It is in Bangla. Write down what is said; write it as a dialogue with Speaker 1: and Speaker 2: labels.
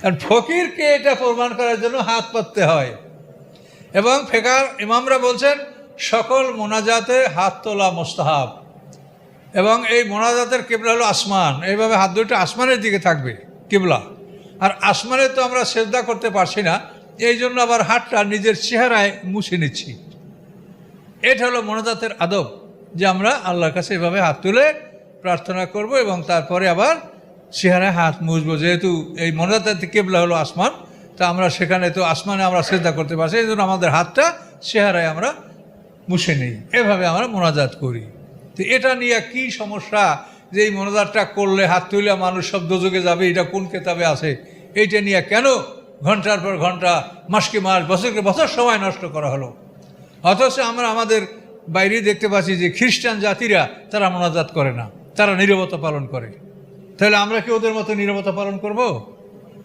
Speaker 1: আর ফকিরকে এটা প্রমাণ করার জন্য হাত পাততে হয়। এবং ফিকার ইমামরা বলছেন সকল মোনাজাতে হাত তোলা মুস্তাহাব, এবং এই মোনাজাতের কিবলা হলো আসমান। এইভাবে হাত দুটো আসমানের দিকে থাকবে কিবলা। আর আসমানে তো আমরা সেজদা করতে পারছি না, এই জন্য আবার হাতটা নিজের চেহারায় মুছে নিচ্ছি। এটা হলো মোনাজাতের আদব, যে আমরা আল্লাহর কাছে এভাবে হাত তুলে প্রার্থনা করব এবং তারপরে আবার চেহারায় হাত মুছবো। যেহেতু এই মোনাজাতের কিবলা হলো আসমান, তা আমরা সেখানে তো আসমানে আমরা সেজদা করতে পারছি, এই জন্য আমাদের হাতটা চেহারায় আমরা মুছে নিই। এভাবে আমরা মোনাজাত করি। তো এটা নিয়ে কি সমস্যা যে এই মোনাজাতটা করলে হাত তুলে মানুষ সব দোজখে যাবে, এটা কোন কেতাবে আছে? এইটা নিয়ে কেন ঘন্টার পর ঘন্টা, মাসকে মাস, বছরকে বছর সময় নষ্ট করা হলো? অথচ আমরা আমাদের বাইরে দেখতে পাচ্ছি যে খ্রিস্টান জাতিরা তারা মোনাজাত করে না, তারা নীরবতা পালন করে। তাহলে আমরা কি ওদের মতো নীরবতা পালন করব?